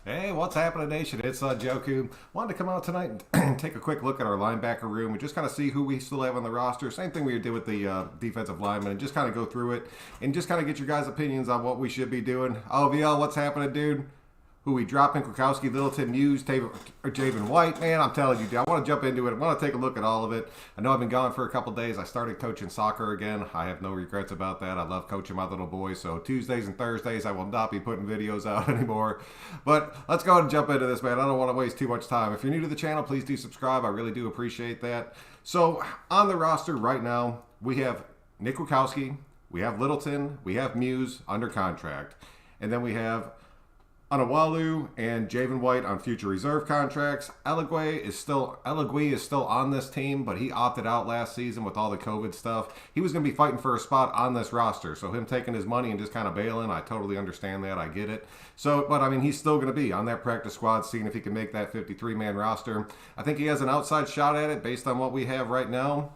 Hey, what's happening, Nation? It's Joku. Wanted to come out tonight and take a quick look at our linebacker room and just kind of see who we still have on the roster. Same thing we did with the defensive linemen, and just kind of go through it and just kind of get your guys' opinions on what we should be doing. Oh, VL, what's happening, dude? Who we dropping? Kwiatkowski, Littleton, Muse, Javen White. Man, I'm telling you, dude, I want to jump into it. I want to take a look at all of it. I know I've been gone for a couple days. I started coaching soccer again. I have no regrets about that. I love coaching my little boys. So Tuesdays and Thursdays, I will not be putting videos out anymore. But let's go ahead and jump into this, man. I don't want to waste too much time. If you're new to the channel, please do subscribe. I really do appreciate that. So on the roster right now, we have Nick Kwiatkowski, we have Littleton, we have Muse under contract, and then we have Anawalu and Javen White on future reserve contracts. Elegui is still on this team, but he opted out last season with all the COVID stuff. He was going to be fighting for a spot on this roster, so him taking his money and just kind of bailing, I totally understand that. I get it. So, but I mean, he's still going to be on that practice squad, seeing if he can make that 53-man roster. I think he has an outside shot at it based on what we have right now.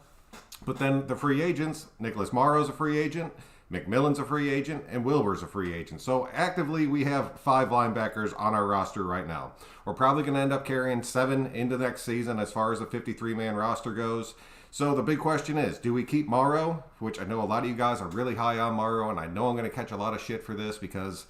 But then the free agents, Nicholas Morrow's a free agent, McMillan's a free agent, and Wilbur's a free agent. So actively, we have 5 linebackers on our roster right now. We're probably going to end up carrying 7 into next season as far as the 53-man roster goes. So the big question is, do we keep Morrow? Which I know a lot of you guys are really high on Morrow, and I know I'm going to catch a lot of shit for this because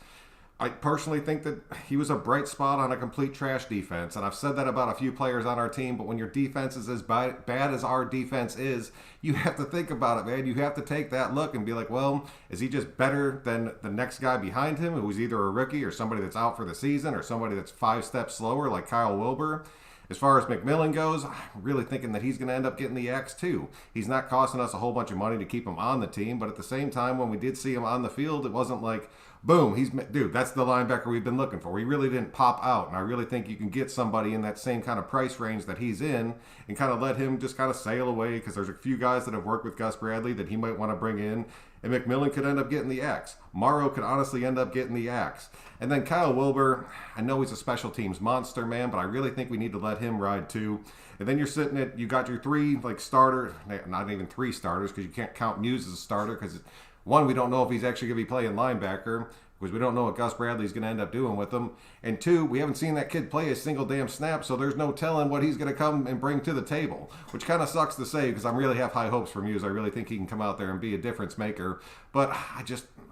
I personally think that he was a bright spot on a complete trash defense. And I've said that about a few players on our team, but when your defense is as bad as our defense is, you have to think about it, man. You have to take that look and be like, well, is he just better than the next guy behind him who's either a rookie or somebody that's out for the season or somebody that's 5 steps slower like Kyle Wilbur? As far as McMillan goes, I'm really thinking that he's going to end up getting the axe too. He's not costing us a whole bunch of money to keep him on the team, but at the same time, when we did see him on the field, it wasn't like, boom, dude, that's the linebacker we've been looking for. We really didn't pop out, and I really think you can get somebody in that same kind of price range that he's in and kind of let him just kind of sail away, because there's a few guys that have worked with Gus Bradley that he might want to bring in, and McMillan could end up getting the axe. Morrow could honestly end up getting the axe. And then Kyle Wilbur, I know he's a special teams monster, man, but I really think we need to let him ride too. And then you're sitting at, you got your 3 starter, not even 3 starters, because you can't count Muse as a starter, because one, we don't know if he's actually going to be playing linebacker, because we don't know what Gus Bradley's going to end up doing with him. And 2, we haven't seen that kid play a single damn snap, so there's no telling what he's going to come and bring to the table, which kind of sucks to say because I really have high hopes for Muse. I really think he can come out there and be a difference maker, but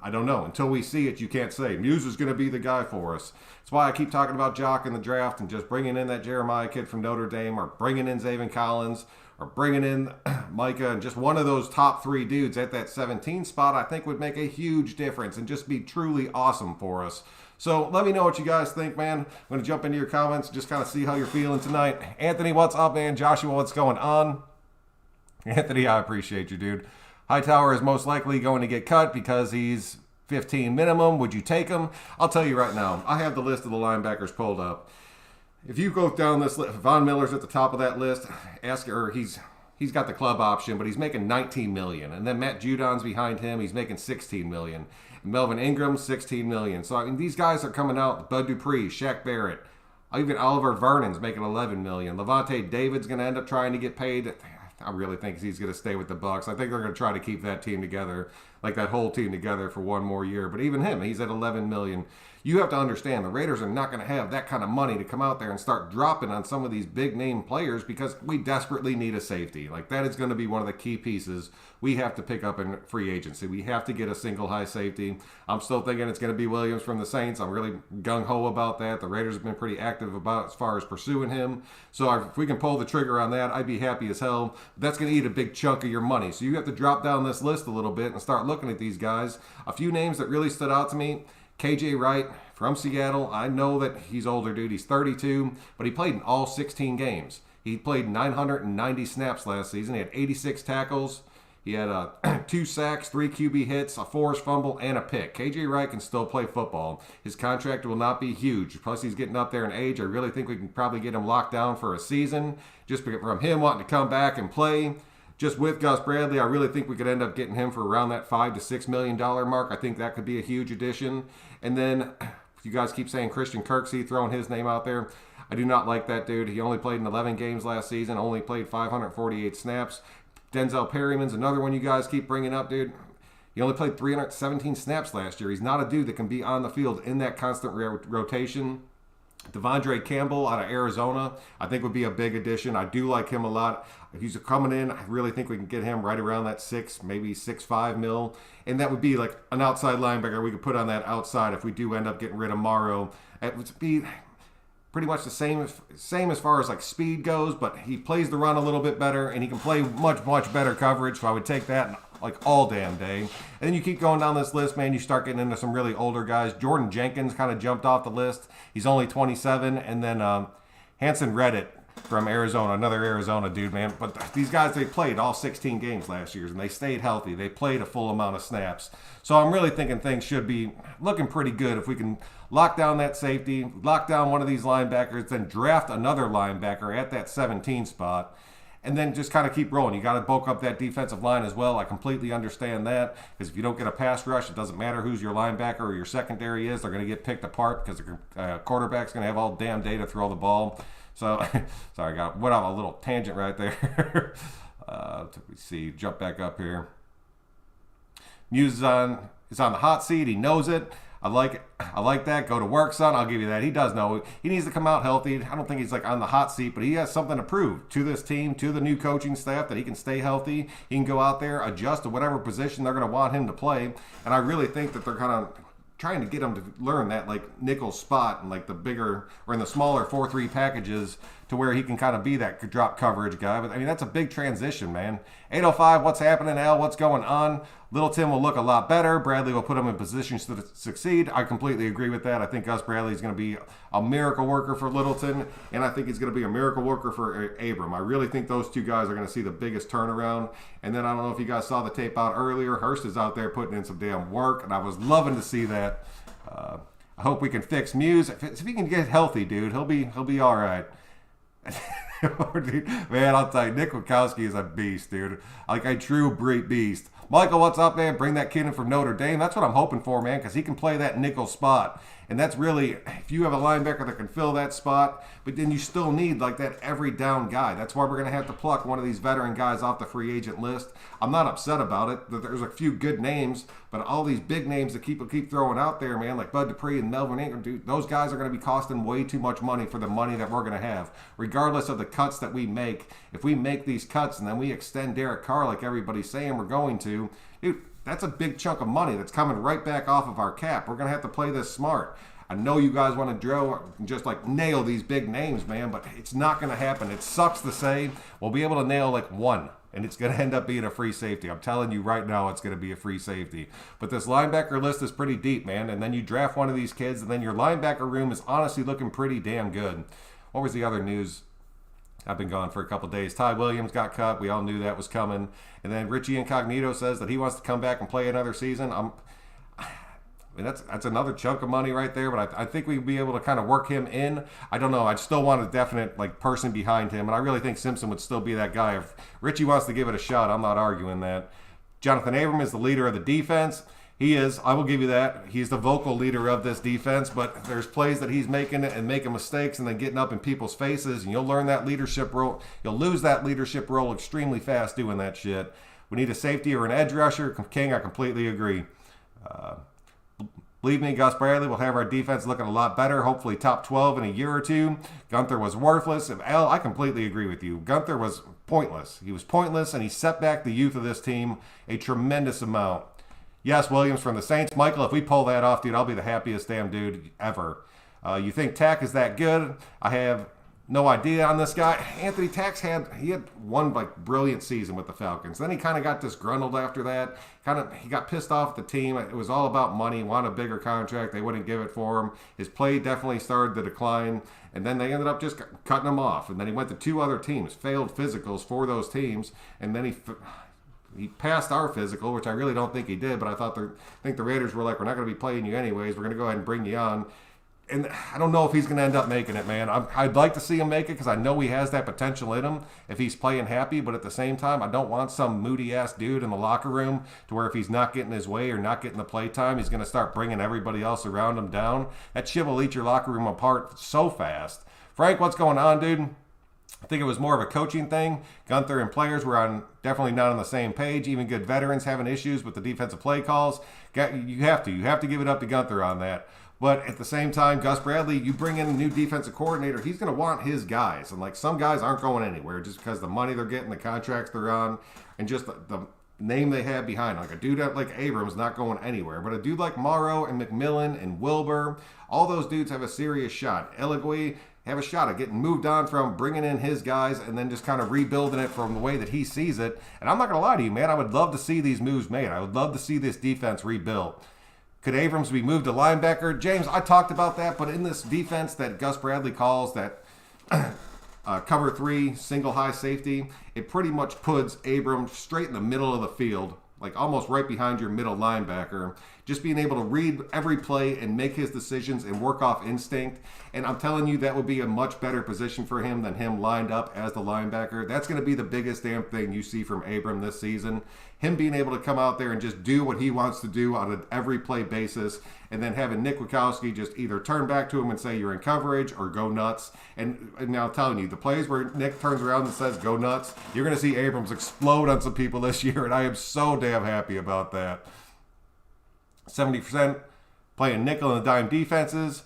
I don't know. Until we see it, you can't say. Muse is going to be the guy for us. That's why I keep talking about Jock in the draft and just bringing in that Jeremiah kid from Notre Dame, or bringing in Zaven Collins, or bringing in Micah, and just one of those top 3 dudes at that 17 spot, I think would make a huge difference and just be truly awesome for us. So let me know what you guys think, man. I'm going to jump into your comments, just kind of see how you're feeling tonight. Anthony, what's up, man? Joshua, what's going on? Anthony, I appreciate you, dude. Hightower is most likely going to get cut because he's 15 minimum. Would you take him? I'll tell you right now. I have the list of the linebackers pulled up. If you go down this list, Von Miller's at the top of that list. He's got the club option, but he's making $19 million. And then Matt Judon's behind him. He's making $16 million. Melvin Ingram, $16 million. So, I mean, these guys are coming out. Bud Dupree, Shaq Barrett. Even Oliver Vernon's making $11 million. Levante David's going to end up trying to get paid. I really think he's going to stay with the Bucs. I think they're going to try to keep that team together, like that whole team together, for one more year. But even him, he's at $11 million. You have to understand, the Raiders are not going to have that kind of money to come out there and start dropping on some of these big-name players because we desperately need a safety. Like, that is going to be one of the key pieces we have to pick up in free agency. We have to get a single high safety. I'm still thinking it's going to be Williams from the Saints. I'm really gung-ho about that. The Raiders have been pretty active about as far as pursuing him. So if we can pull the trigger on that, I'd be happy as hell. That's going to eat a big chunk of your money. So you have to drop down this list a little bit and start looking at these guys. A few names that really stood out to me. KJ Wright from Seattle. I know that he's older, dude. He's 32, but he played in all 16 games. He played 990 snaps last season. He had 86 tackles. He had 2 sacks, 3 QB hits, a forced fumble, and a pick. KJ Wright can still play football. His contract will not be huge. Plus, he's getting up there in age. I really think we can probably get him locked down for a season. Just from him wanting to come back and play. Just with Gus Bradley, I really think we could end up getting him for around that $5 to $6 million mark. I think that could be a huge addition. And then you guys keep saying Christian Kirksey, throwing his name out there. I do not like that dude. He only played in 11 games last season, only played 548 snaps. Denzel Perryman's another one you guys keep bringing up, dude. He only played 317 snaps last year. He's not a dude that can be on the field in that constant rotation. Devondre Campbell out of Arizona, I think would be a big addition. I do like him a lot. He's coming in. I really think we can get him right around that 6.5 mil. And that would be like an outside linebacker we could put on that outside if we do end up getting rid of Morrow. It would be pretty much the same as far as like speed goes, but he plays the run a little bit better and he can play much better coverage. So I would take that like all damn day. And then you keep going down this list, man, you start getting into some really older guys. Jordan Jenkins kind of jumped off the list. He's only 27. And then Hanson Redditt from Arizona, another Arizona dude, man. But these guys, they played all 16 games last year and they stayed healthy. They played a full amount of snaps. So I'm really thinking things should be looking pretty good if we can lock down that safety, lock down one of these linebackers, then draft another linebacker at that 17 spot. And then just kind of keep rolling. You got to bulk up that defensive line as well. I completely understand that because if you don't get a pass rush, it doesn't matter who's your linebacker or your secondary is. They're going to get picked apart because the quarterback's going to have all damn day to throw the ball. So, sorry, I went off a little tangent right there. Let me see. Jump back up here. Muse is on the hot seat. He knows it. I like it. I like that. Go to work, son. I'll give you that. He does know. He needs to come out healthy. I don't think he's like on the hot seat, but he has something to prove to this team, to the new coaching staff, that he can stay healthy. He can go out there, adjust to whatever position they're going to want him to play. And I really think that they're kind of trying to get him to learn that like nickel spot and like the bigger or in the smaller 4-3 packages to where he can kind of be that drop coverage guy. But I mean, that's a big transition, man. 805, what's happening, Al? What's going on? Littleton will look a lot better. Bradley will put him in positions to succeed. I completely agree with that. I think Gus Bradley is going to be a miracle worker for Littleton, and I think he's going to be a miracle worker for Abram. I really think those two guys are going to see the biggest turnaround. And then I don't know if you guys saw the tape out earlier. Hurst is out there putting in some damn work, and I was loving to see that. I hope we can fix Muse. If he can get healthy, dude, he'll be all right. Man, I'll tell you, Nick Wachowski is a beast, dude. Like a true beast. Michael, what's up, man? Bring that kid in from Notre Dame. That's what I'm hoping for, man, because he can play that nickel spot. And that's really, if you have a linebacker that can fill that spot, but then you still need like that every down guy. That's why we're going to have to pluck one of these veteran guys off the free agent list. I'm not upset about it. There's a few good names, but all these big names that keep throwing out there, man, like Bud Dupree and Melvin Ingram, dude, those guys are going to be costing way too much money for the money that we're going to have. Regardless of the cuts that we make, if we make these cuts and then we extend Derek Carr like everybody's saying we're going to, dude, that's a big chunk of money that's coming right back off of our cap. We're going to have to play this smart. I know you guys want to drill and just like nail these big names, man, but it's not going to happen. It sucks to say. We'll be able to nail like one, and it's going to end up being a free safety. I'm telling you right now, it's going to be a free safety. But this linebacker list is pretty deep, man, and then you draft one of these kids, and then your linebacker room is honestly looking pretty damn good. What was the other news? I've been gone for a couple days. Ty Williams got cut. We all knew that was coming. And then Richie Incognito says that he wants to come back and play another season. I mean, that's another chunk of money right there, but I think we'd be able to kind of work him in. I don't know. I still want a definite like person behind him, and I really think Simpson would still be that guy. If Richie wants to give it a shot, I'm not arguing that. Jonathan Abram is the leader of the defense. He is. I will give you that. He's the vocal leader of this defense, but there's plays that he's making and making mistakes and then getting up in people's faces, and you'll learn that leadership role. You'll lose that leadership role extremely fast doing that shit. We need a safety or an edge rusher. King, I completely agree. Believe me, Gus Bradley will have our defense looking a lot better, hopefully top 12 in a year or two. Gunther was worthless. Al, I completely agree with you. Gunther was pointless. He was pointless, and he set back the youth of this team a tremendous amount. Yes, Williams from the Saints. Michael, if we pull that off, dude, I'll be the happiest damn dude ever. You think Tack is that good? I have no idea on this guy. Anthony Tax had one like brilliant season with the Falcons. Then he kind of got disgruntled after that. He got pissed off at the team. It was all about money. He wanted a bigger contract. They wouldn't give it for him. His play definitely started to decline. And then they ended up just cutting him off. And then he went to two other teams, failed physicals for those teams. And then he passed our physical, which I really don't think he did. But I think the Raiders were like, we're not going to be playing you anyways. We're going to go ahead and bring you on. And I don't know if he's going to end up making it, man. I'd like to see him make it because I know he has that potential in him if he's playing happy. But at the same time, I don't want some moody-ass dude in the locker room to where if he's not getting his way or not getting the play time, he's going to start bringing everybody else around him down. That shit will eat your locker room apart so fast. Frank, what's going on, dude? I think it was more of a coaching thing. Gunther and players were definitely not on the same page. Even good veterans having issues with the defensive play calls. You have to give it up to Gunther on that. But at the same time, Gus Bradley, you bring in a new defensive coordinator, he's going to want his guys. And like some guys aren't going anywhere just because the money they're getting, the contracts they're on, and just the name they have behind. Like a dude like Abrams not going anywhere. But a dude like Morrow and McMillan and Wilbur, all those dudes have a serious shot. Eligui have a shot at getting moved on from bringing in his guys and then just kind of rebuilding it from the way that he sees it. And I'm not going to lie to you, man. I would love to see these moves made. I would love to see this defense rebuilt. Could Abrams be moved to linebacker? James, I talked about that, but in this defense that Gus Bradley calls that cover 3, single high safety, it pretty much puts Abrams straight in the middle of the field, like almost right behind your middle linebacker. Just being able to read every play and make his decisions and work off instinct. And I'm telling you, that would be a much better position for him than him lined up as the linebacker. That's going to be the biggest damn thing you see from Abram this season. Him being able to come out there and just do what he wants to do on an every play basis, and then having Nick Wachowski just either turn back to him and say you're in coverage or go nuts. And now I'm telling you, the plays where Nick turns around and says go nuts, you're going to see Abrams explode on some people this year, and I am so damn happy about that. 70% playing nickel and dime defenses.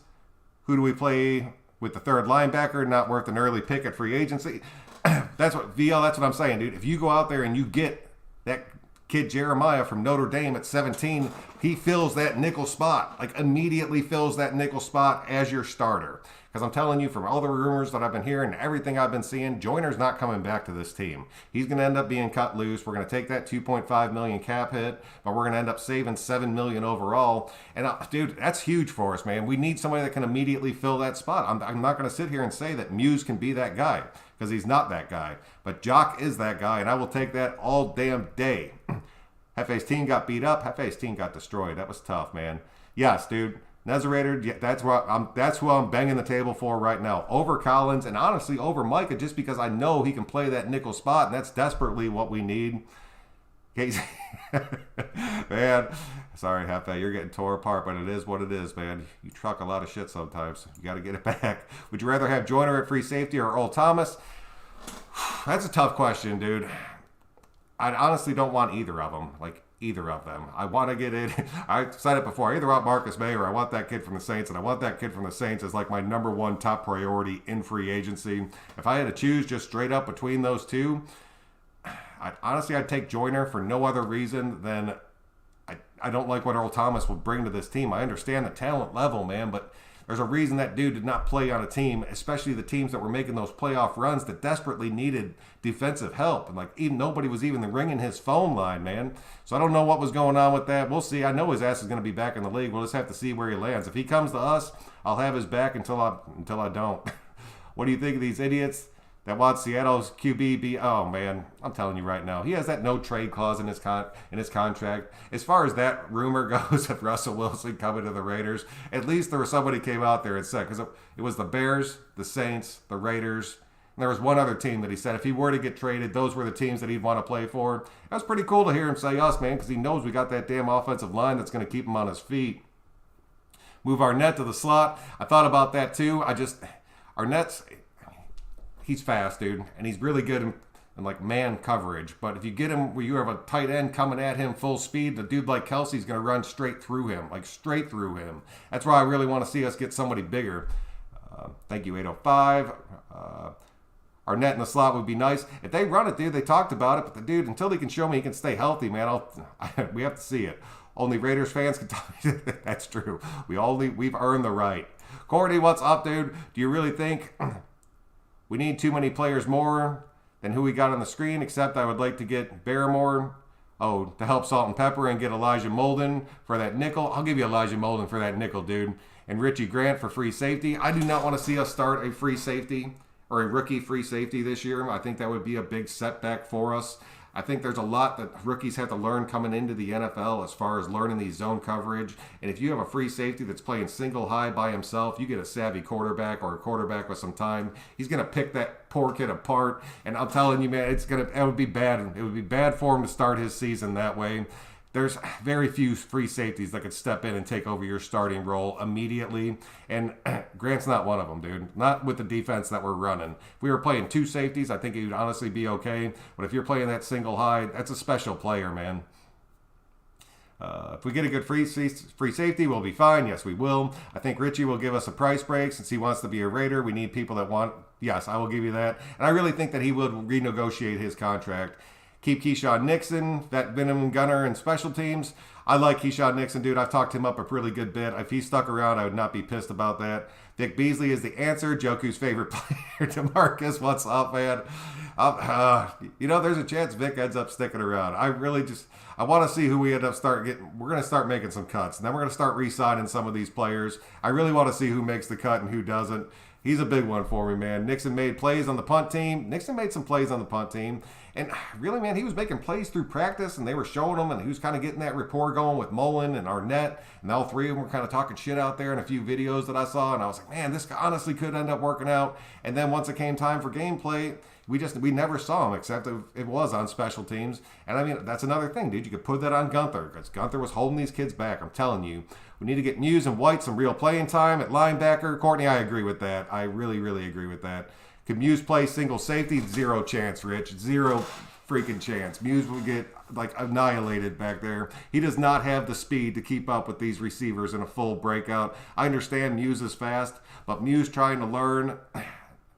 Who do we play with the third linebacker? Not worth an early pick at free agency. That's what I'm saying, dude. If you go out there and you get that kid Jeremiah from Notre Dame at 17, he fills that nickel spot, like immediately fills that nickel spot as your starter. Because I'm telling you, from all the rumors that I've been hearing and everything I've been seeing, Joyner's not coming back to this team. He's going to end up being cut loose. We're going to take that $2.5 million cap hit, but we're going to end up saving $7 million overall. And dude, that's huge for us, man. We need somebody that can immediately fill that spot. I'm not going to sit here and say that Muse can be that guy, because he's not that guy. But Jock is that guy, and I will take that all damn day. Hefe's team got beat up. Hefe's team got destroyed. That was tough, man. Yes, dude. Nezerator, yeah, that's who I'm banging the table for right now. Over Collins, and honestly over Micah, just because I know he can play that nickel spot, and that's desperately what we need. Man, sorry, Hefe, you're getting tore apart, but it is what it is, man. You truck a lot of shit sometimes. You got to get it back. Would you rather have Joyner at free safety or Earl Thomas? That's a tough question, dude. I honestly don't want either of them. Like, either of them. I want to get in. I said it before. I either want Marcus May or I want that kid from the Saints, and I want that kid from the Saints as like my number one top priority in free agency. If I had to choose just straight up between those two, I'd take Joyner for no other reason than I don't like what Earl Thomas would bring to this team. I understand the talent level, man, but there's a reason that dude did not play on a team, especially the teams that were making those playoff runs that desperately needed defensive help. And like even nobody was even ringing his phone line, man. So I don't know what was going on with that. We'll see. I know his ass is going to be back in the league. We'll just have to see where he lands. If he comes to us, I'll have his back until I don't. What do you think of these idiots that want Seattle's QB be? Oh man, I'm telling you right now, he has that no trade clause in his contract. As far as that rumor goes of Russell Wilson coming to the Raiders, at least there was somebody came out there and said, because it was the Bears, the Saints, the Raiders, and there was one other team that he said if he were to get traded, those were the teams that he'd want to play for. That was pretty cool to hear him say us, man, because he knows we got that damn offensive line that's going to keep him on his feet. Move Arnett to the slot. I thought about that too. Arnett's, he's fast, dude, and he's really good in like man coverage. But if you get him where you have a tight end coming at him full speed, the dude like Kelsey's going to run straight through him, like straight through him. That's why I really want to see us get somebody bigger. Thank you, 805. Arnett in the slot would be nice. If they run it, dude, they talked about it, but the dude, until he can show me he can stay healthy, man, we have to see it. Only Raiders fans can talk. That's true. We've earned the right. Courtney, what's up, dude? Do you really think we need too many players more than who we got on the screen? Except I would like to get Barrymore, to help Salt and Pepper, and get Elijah Molden for that nickel. I'll give you Elijah Molden for that nickel, dude. And Richie Grant for free safety. I do not want to see us start a free safety or a rookie free safety this year. I think that would be a big setback for us. I think there's a lot that rookies have to learn coming into the NFL as far as learning the zone coverage. And if you have a free safety that's playing single high by himself, you get a savvy quarterback or a quarterback with some time, he's going to pick that poor kid apart. And I'm telling you, man, it would be bad. It would be bad for him to start his season that way. There's very few free safeties that could step in and take over your starting role immediately. And Grant's not one of them, dude. Not with the defense that we're running. If we were playing two safeties, I think he would honestly be okay. But if you're playing that single high, that's a special player, man. If we get a good free safety, we'll be fine. Yes, we will. I think Richie will give us a price break since he wants to be a Raider. We need people that want. Yes, I will give you that. And I really think that he would renegotiate his contract. Keep Keyshawn Nixon, that minimum gunner and special teams. I like Keyshawn Nixon, dude. I've talked him up a really good bit. If he stuck around, I would not be pissed about that. Vic Beasley is the answer. Joku's favorite player. DeMarcus, what's up, man? There's a chance Vic ends up sticking around. I want to see who we end up getting. We're going to start making some cuts. And then we're going to start re-signing some of these players. I really want to see who makes the cut and who doesn't. He's a big one for me, man. Nixon made plays on the punt team. Nixon made some plays on the punt team. And really, man, he was making plays through practice, and they were showing him, and he was kind of getting that rapport going with Mullen and Arnett. And all three of them were kind of talking shit out there in a few videos that I saw. And I was like, man, this honestly could end up working out. And then once it came time for gameplay, we never saw him except it was on special teams. And I mean, that's another thing, dude. You could put that on Gunther because Gunther was holding these kids back. I'm telling you. We need to get Muse and White some real playing time at linebacker. Courtney, I agree with that. I really, really agree with that. Could Muse play single safety? Zero chance, Rich. Zero freaking chance. Muse would get annihilated back there. He does not have the speed to keep up with these receivers in a full breakout. I understand Muse is fast, but Muse trying to learn,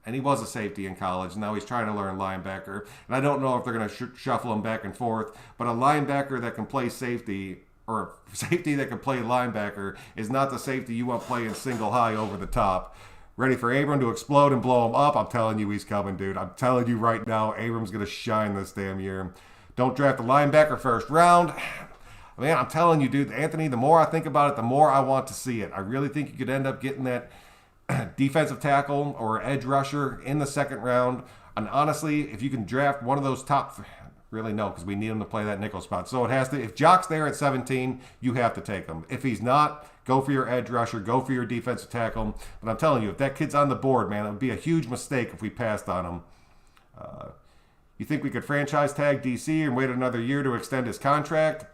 and he was a safety in college. Now he's trying to learn linebacker. And I don't know if they're going to shuffle him back and forth, but a linebacker that can play safety or safety that can play linebacker is not the safety you want playing single high over the top. Ready for Abram to explode and blow him up? I'm telling you he's coming, dude. I'm telling you right now, Abram's going to shine this damn year. Don't draft a linebacker first round. Man, I'm telling you, dude, Anthony, the more I think about it, the more I want to see it. I really think you could end up getting that defensive tackle or edge rusher in the second round. And honestly, if you can draft one of those top... Really, no, because we need him to play that nickel spot. So it has to. If Jock's there at 17, you have to take him. If he's not, go for your edge rusher, go for your defensive tackle. But I'm telling you, if that kid's on the board, man, it would be a huge mistake if we passed on him. You think we could franchise tag DC and wait another year to extend his contract?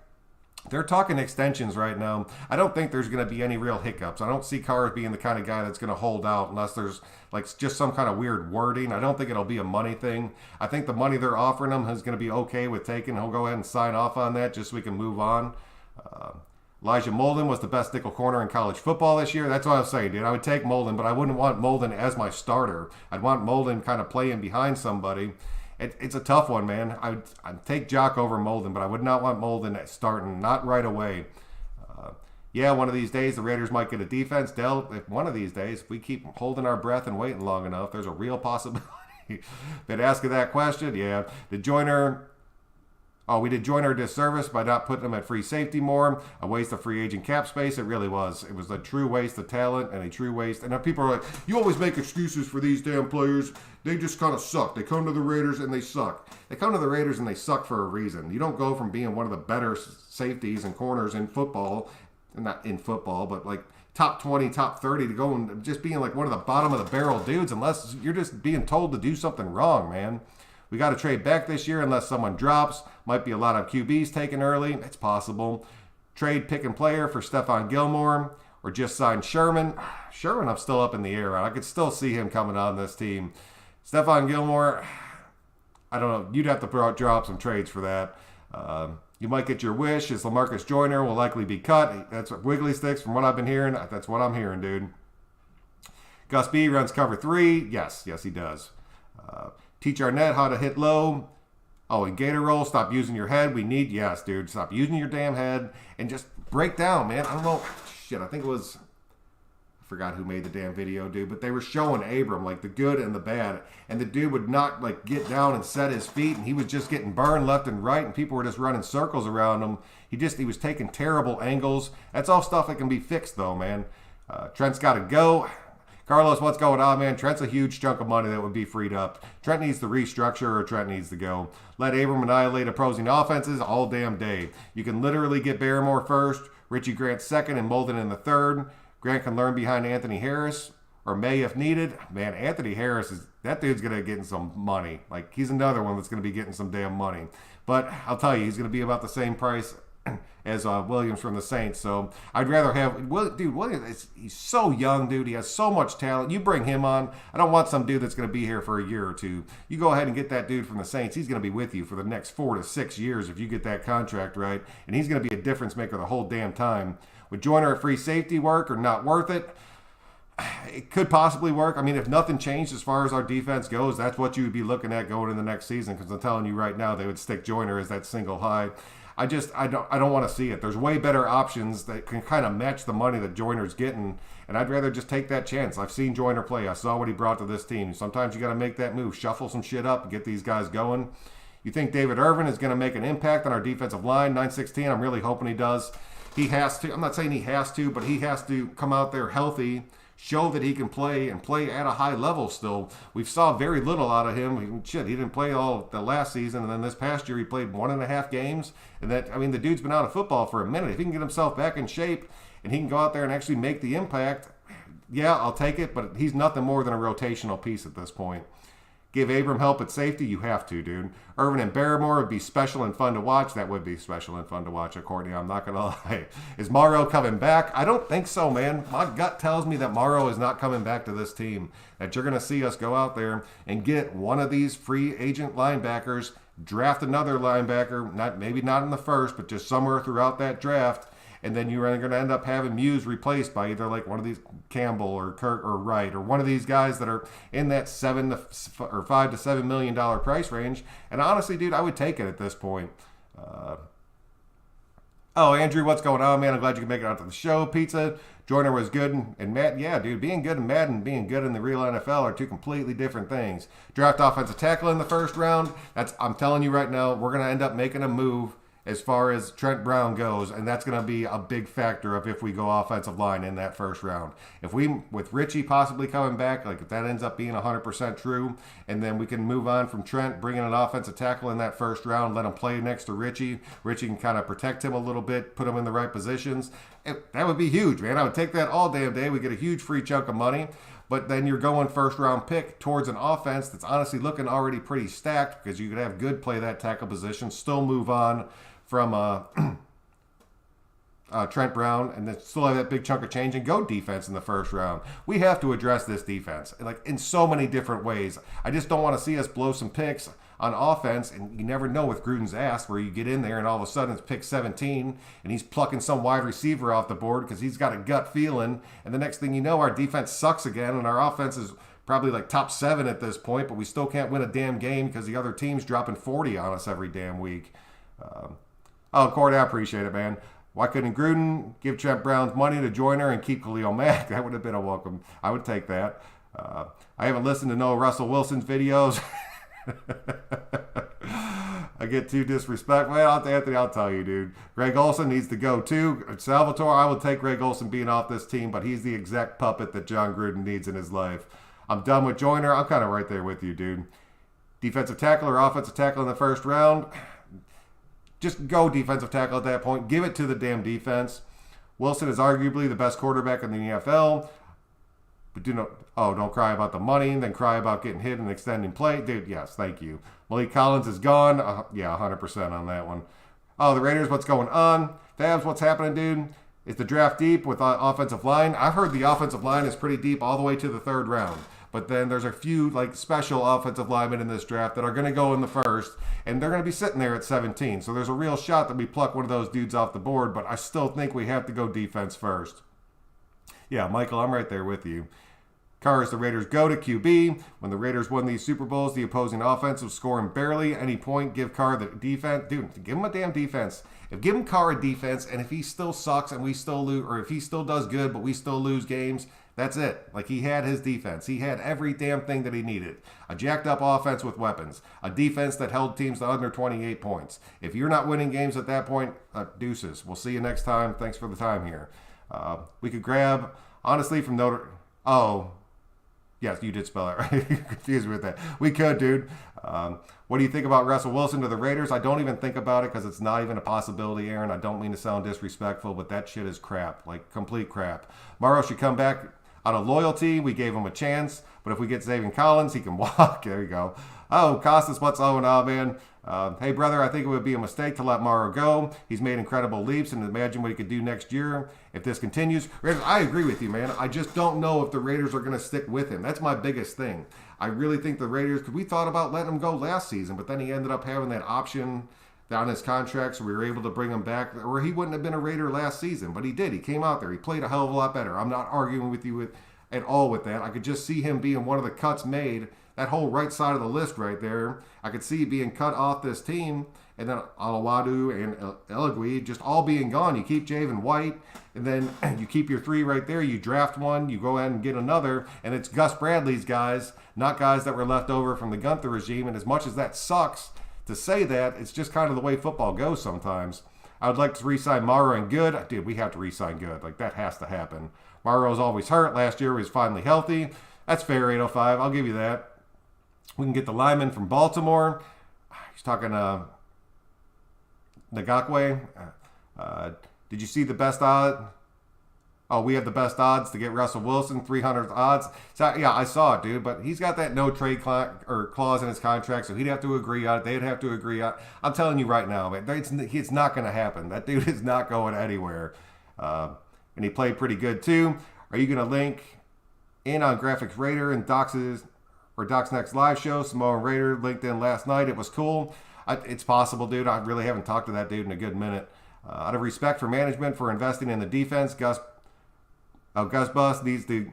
They're talking extensions right now. I don't think there's going to be any real hiccups. I don't see Carr being the kind of guy that's going to hold out unless there's just some kind of weird wording. I don't think it'll be a money thing. I think the money they're offering him is going to be okay with taking. He'll go ahead and sign off on that just so we can move on. Elijah Molden was the best nickel corner in college football this year. That's what I was saying, dude. I would take Molden, but I wouldn't want Molden as my starter. I'd want Molden kind of playing behind somebody. It's a tough one, man. I'd take Jock over Molden, but I would not want Molden starting, not right away. One of these days the Raiders might get a defense. Dell, if one of these days we keep holding our breath and waiting long enough, there's a real possibility. Been asking that question. Yeah. We did Joyner a disservice by not putting him at free safety more. A waste of free agent cap space. It really was. It was a true waste of talent and a true waste. And now people are like, you always make excuses for these damn players. They just kind of suck. They come to the Raiders and they suck. They come to the Raiders and they suck for a reason. You don't go from being one of the better safeties and corners in football, not in football, but top 20, top 30 to go and just being one of the bottom of the barrel dudes unless you're just being told to do something wrong, man. We got to trade back this year unless someone drops. Might be a lot of QBs taken early. It's possible. Trade pick and player for Stephon Gilmore or just sign Sherman. Sherman, I'm still up in the air. I could still see him coming on this team. Stephon Gilmore, I don't know. You'd have to drop some trades for that. You might get your wish. Is LaMarcus Joyner will likely be cut. That's what Wiggly Sticks, from what I've been hearing. That's what I'm hearing, dude. Gus B runs cover 3. Yes, he does. Teach Arnett how to hit low. Oh, and Gator roll, stop using your head. Yes, dude, stop using your damn head and just break down, man. I don't know. Shit, I think it was, I forgot who made the damn video, dude, but they were showing Abram, the good and the bad. And the dude would not, get down and set his feet, and he was just getting burned left and right, and people were just running circles around him. He was taking terrible angles. That's all stuff that can be fixed, though, man. Trent's got to go. Carlos, what's going on, man? Trent's a huge chunk of money that would be freed up. Trent needs to restructure or Trent needs to go. Let Abram annihilate opposing offenses all damn day. You can literally get Barrymore first, Richie Grant second, and Molden in the third. Grant can learn behind Anthony Harris, or May if needed. Man, Anthony Harris, that dude's going to get some money. He's another one that's going to be getting some damn money. But I'll tell you, he's going to be about the same price as Williams from the Saints. So I'd rather have Williams. He's so young, dude. He has so much talent. You bring him on. I don't want some dude that's going to be here for a year or two. You go ahead and get that dude from the Saints. He's going to be with you for the next 4 to 6 years if you get that contract right, and he's going to be a difference maker the whole damn time. Would Joyner at free safety work or not worth it? It could possibly work. I mean, if nothing changed as far as our defense goes, that's what you would be looking at going in the next season. Because I'm telling you right now, they would stick Joyner as that single high. I don't want to see it. There's way better options that can kind of match the money that Joyner's getting, and I'd rather just take that chance. I've seen Joyner play. I saw what he brought to this team. Sometimes you got to make that move, shuffle some shit up, and get these guys going. You think David Irvin is going to make an impact on our defensive line? 916. I'm really hoping he does. He has to. I'm not saying he has to, but he has to come out there healthy, show that he can play and play at a high level still. We saw very little out of him. He didn't play all the last season, and then this past year he played 1.5 games. And the dude's been out of football for a minute. If he can get himself back in shape and he can go out there and actually make the impact, yeah, I'll take it, but he's nothing more than a rotational piece at this point. Give Abram help at safety? You have to, dude. Irvin and Barrymore would be special and fun to watch. That would be special and fun to watch, Courtney. I'm not going to lie. Is Morrow coming back? I don't think so, man. My gut tells me that Morrow is not coming back to this team. That you're going to see us go out there and get one of these free agent linebackers, draft another linebacker, maybe not in the first, but just somewhere throughout that draft. And then you're going to end up having Muse replaced by either like one of these Campbell or Kirk or Wright or one of these guys that are in that $5 to $7 million price range. And honestly, dude, I would take it at this point. Andrew, what's going on, man? I'm glad you can make it out to the show. Pizza, Joyner was good and Madden. Yeah, dude, being good in Madden and being good in the real NFL are two completely different things. Draft offensive tackle in the first round. I'm telling you right now, we're going to end up making a move as far as Trent Brown goes, and that's going to be a big factor of if we go offensive line in that first round. If we, with Richie possibly coming back, like if that ends up being 100% true, and then we can move on from Trent, bring in an offensive tackle in that first round, let him play next to Richie. Richie can kind of protect him a little bit, put him in the right positions. That would be huge, man. I would take that all damn day. We get a huge free chunk of money. But then you're going first round pick towards an offense that's honestly looking already pretty stacked because you could have good play that tackle position, still move on from Trent Brown, and then still have that big chunk of change and go defense in the first round. We have to address this defense like in so many different ways. I just don't want to see us blow some picks on offense, and you never know with Gruden's ass where you get in there and all of a sudden it's pick 17 and he's plucking some wide receiver off the board because he's got a gut feeling, and the next thing you know our defense sucks again and our offense is probably like top 7 at this point, but we still can't win a damn game because the other team's dropping 40 on us every damn week. Corey, I appreciate it, man. Why couldn't Gruden give Trent Brown's money to Joyner and keep Khalil Mack? That would have been a welcome. I would take that. I haven't listened to no Russell Wilson's videos. I get too disrespectful. Man, Anthony, I'll tell you, dude. Greg Olsen needs to go too. Salvatore, I will take Greg Olsen being off this team, but he's the exact puppet that John Gruden needs in his life. I'm done with Joyner. I'm kind of right there with you, dude. Defensive tackle or offensive tackle in the first round? Just go defensive tackle at that point. Give it to the damn defense. Wilson is arguably the best quarterback in the NFL. But don't cry about the money, then cry about getting hit and extending play. Dude, yes, thank you. Malik Collins is gone. 100% on that one. The Raiders, what's going on? Fabs, what's happening, dude? Is the draft deep with offensive line? I've heard the offensive line is pretty deep all the way to the third round. But then there's a few like special offensive linemen in this draft that are going to go in the first, and they're going to be sitting there at 17. So there's a real shot that we pluck one of those dudes off the board, but I still think we have to go defense first. Yeah, Michael, I'm right there with you. Cars, the Raiders go to QB. When the Raiders won these Super Bowls, the opposing offense was scoring barely any point. Give Carr the defense. Dude, give him a damn defense. Give him Carr a defense, and if he still sucks and we still lose, or if he still does good but we still lose games, that's it. Like, he had his defense. He had every damn thing that he needed. A jacked up offense with weapons. A defense that held teams to under 28 points. If you're not winning games at that point, deuces. We'll see you next time. Thanks for the time here. We could grab, honestly, from Notre... Oh, yes, you did spell it right. You're confused with that. We could, dude. What do you think about Russell Wilson to the Raiders? I don't even think about it because it's not even a possibility, Aaron. I don't mean to sound disrespectful, but that shit is crap. Like, complete crap. Morrow should come back. Out of loyalty, we gave him a chance. But if we get Zaven Collins, he can walk. There you go. Oh, Costas, what's going on, man? Hey, brother, I think it would be a mistake to let Morrow go. He's made incredible leaps, and imagine what he could do next year if this continues. Raiders, I agree with you, man. I just don't know if the Raiders are going to stick with him. That's my biggest thing. I really think the Raiders, because we thought about letting him go last season, but then he ended up having that option down his contract, so we were able to bring him back, or he wouldn't have been a Raider last season, but he did. He came out there. He played a hell of a lot better. I'm not arguing with you at all with that. I could just see him being one of the cuts made. That whole right side of the list right there, I could see being cut off this team, and then Alawadu and Elegui just all being gone. You keep Javen White, and then you keep your three right there. You draft one, you go ahead and get another, and it's Gus Bradley's guys, not guys that were left over from the Gunther regime. And as much as that sucks to say that, it's just kind of the way football goes sometimes. I would like to re-sign Morrow and Good. Dude, we have to re-sign Good. Like, that has to happen. Morrow's always hurt. Last year he was finally healthy. That's fair, 805. I'll give you that. We can get the lineman from Baltimore. He's talking Ngakwe. Did you see the best odds? Oh, we have the best odds to get Russell Wilson, 300 odds. So, yeah, I saw it, dude. But he's got that no trade clause in his contract, so he'd have to agree on it. They'd have to agree on it. I'm telling you right now, man, it's not going to happen. That dude is not going anywhere. And he played pretty good, too. Are you going to link in on Graphics Raider and Doc's next live show? Samoan Raider linked in last night. It was cool. It's possible, dude. I really haven't talked to that dude in a good minute. Out of respect for management for investing in the defense, Gus Bus needs to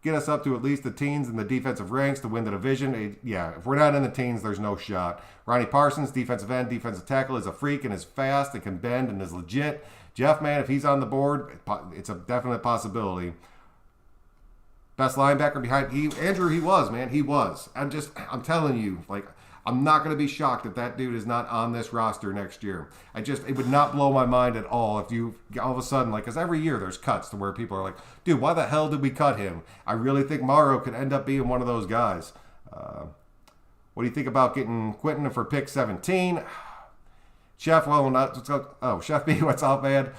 get us up to at least the teens in the defensive ranks to win the division. Yeah, if we're not in the teens, there's no shot. Ronnie Parsons, defensive end, defensive tackle, is a freak and is fast and can bend and is legit. Jeff, man, if he's on the board, it's a definite possibility. Best linebacker behind Andrew, he was, man. He was. I'm telling you, like, I'm not going to be shocked if that dude is not on this roster next year. It would not blow my mind at all if you all of a sudden, like, because every year there's cuts to where people are like, dude, why the hell did we cut him? I really think Morrow could end up being one of those guys. What do you think about getting Quentin for pick 17? Chef, Chef B, what's up, man?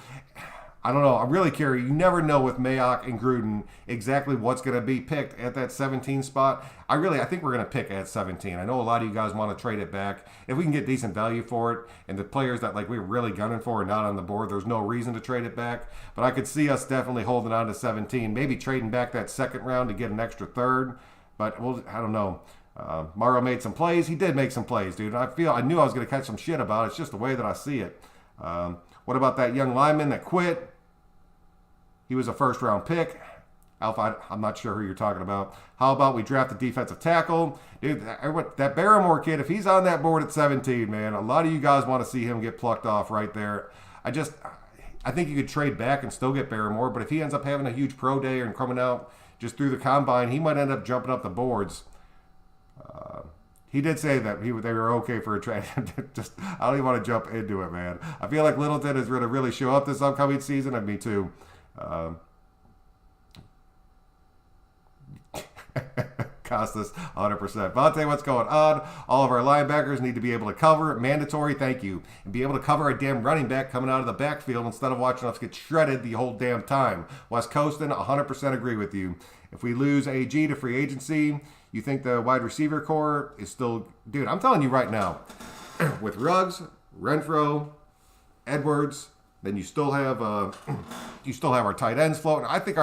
I don't know. I'm really curious. You never know with Mayock and Gruden exactly what's going to be picked at that 17 spot. I think we're going to pick at 17. I know a lot of you guys want to trade it back. If we can get decent value for it, and the players that we're really gunning for are not on the board, there's no reason to trade it back. But I could see us definitely holding on to 17, maybe trading back that second round to get an extra third. But I don't know. Morrow made some plays. He did make some plays, dude. I knew I was going to catch some shit about it. It's just the way that I see it. What about that young lineman that quit? He was a first-round pick. Alpha, I'm not sure who you're talking about. How about we draft a defensive tackle? Dude, that Barrymore kid, if he's on that board at 17, man, a lot of you guys want to see him get plucked off right there. I think you could trade back and still get Barrymore, but if he ends up having a huge pro day and coming out just through the combine, he might end up jumping up the boards. He did say that they were okay for a trade. I don't even want to jump into it, man. I feel like Littleton is going to really show up this upcoming season, and me too. Costas, 100%. Vontae, what's going on? All of our linebackers need to be able to cover. Mandatory, thank you. And be able to cover a damn running back coming out of the backfield instead of watching us get shredded the whole damn time. West Coastin, 100% agree with you. If we lose AG to free agency, you think the wide receiver core is still... Dude, I'm telling you right now, with Ruggs, Renfro, Edwards, then you still have our tight ends floating. I think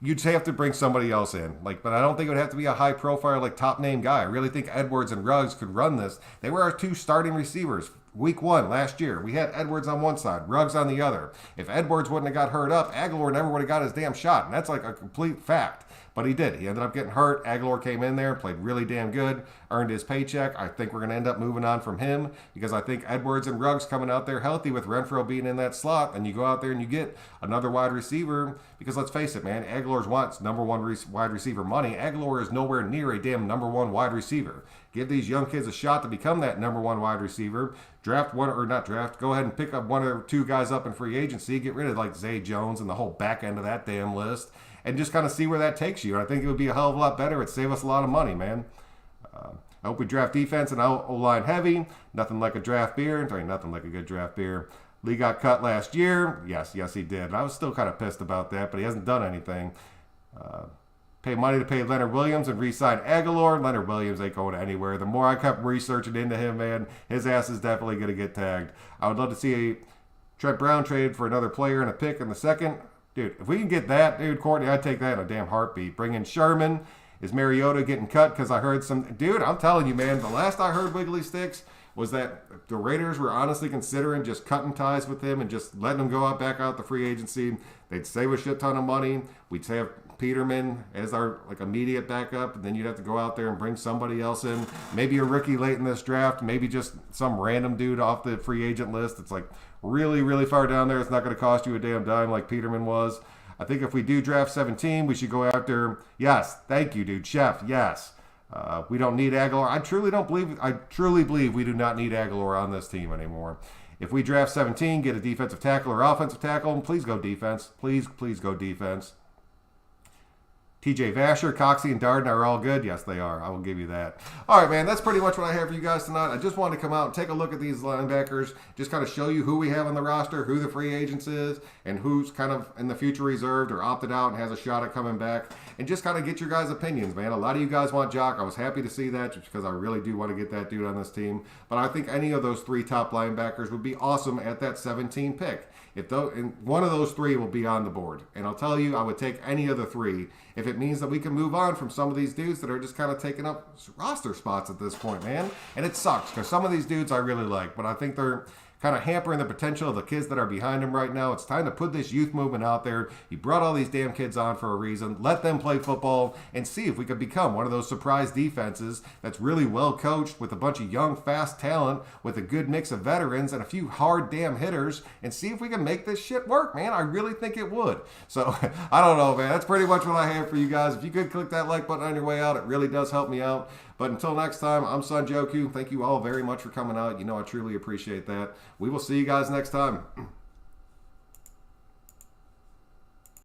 you'd have to bring somebody else in. But I don't think it would have to be a high profile, top name guy. I really think Edwards and Ruggs could run this. They were our two starting receivers. Week 1 last year, we had Edwards on one side, Ruggs on the other. If Edwards wouldn't have got hurt up, Aguilar never would have got his damn shot. And that's a complete fact. But he did. He ended up getting hurt. Aguilar came in there, played really damn good, earned his paycheck. I think we're going to end up moving on from him because I think Edwards and Ruggs coming out there healthy with Renfro being in that slot, and you go out there and you get another wide receiver because let's face it, man, Aguilar wants number one wide receiver money. Aguilar is nowhere near a damn number one wide receiver. Give these young kids a shot to become that number one wide receiver. Go ahead and pick up one or two guys up in free agency. Get rid of Zay Jones and the whole back end of that damn list. And just kind of see where that takes you. And I think it would be a hell of a lot better. It'd save us a lot of money, man. I hope we draft defense and O-line heavy. Nothing like a draft beer. Nothing like a good draft beer. Lee got cut last year. Yes, he did. And I was still kind of pissed about that, but he hasn't done anything. pay money to pay Leonard Williams and re-sign Aguilar. Leonard Williams ain't going anywhere. The more I kept researching into him, man, his ass is definitely going to get tagged. I would love to see a Trent Brown traded for another player and a pick in the second. Dude, if we can get that, dude, Courtney, I'd take that in a damn heartbeat. Bring in Sherman. Is Mariota getting cut? Because I heard some... Dude, I'm telling you, man, the last I heard Wiggly Sticks was that the Raiders were honestly considering just cutting ties with him and just letting him go out back out the free agency. They'd save a shit ton of money. We'd have Peterman as our like immediate backup, and then you'd have to go out there and bring somebody else in. Maybe a rookie late in this draft. Maybe just some random dude off the free agent list. It's like really, really far down there. It's not going to cost you a damn dime like Peterman was. I think if we do draft 17, we should go after, yes, thank you, dude, Chef, yes. We don't need Aguilar. I truly believe we do not need Aguilar on this team anymore. If we draft 17, get a defensive tackle or offensive tackle, please go defense. Please go defense. TJ Vasher, Coxie, and Darden are all good. Yes, they are. I will give you that. All right, man, that's pretty much what I have for you guys tonight. I just wanted to come out and take a look at these linebackers, just kind of show you who we have on the roster, who the free agents is, and who's kind of in the future reserved or opted out and has a shot at coming back, and just kind of get your guys' opinions, man. A lot of you guys want Jock. I was happy to see that just because I really do want to get that dude on this team. But I think any of those three top linebackers would be awesome at that 17 pick. And one of those three will be on the board. And I'll tell you, I would take any of the three if it means that we can move on from some of these dudes that are just kind of taking up roster spots at this point, man. And it sucks because some of these dudes I really like, but I think they're kind of hampering the potential of the kids that are behind him right now. It's time to put this youth movement out there. He brought all these damn kids on for a reason. Let them play football and see if we could become one of those surprise defenses that's really well coached with a bunch of young, fast talent with a good mix of veterans and a few hard damn hitters, and see if we can make this shit work, man. I really think it would. So, I don't know, man. That's pretty much what I have for you guys. If you could click that like button on your way out, it really does help me out. But until next time, I'm Son Joku. Thank you all very much for coming out. You know I truly appreciate that. We will see you guys next time.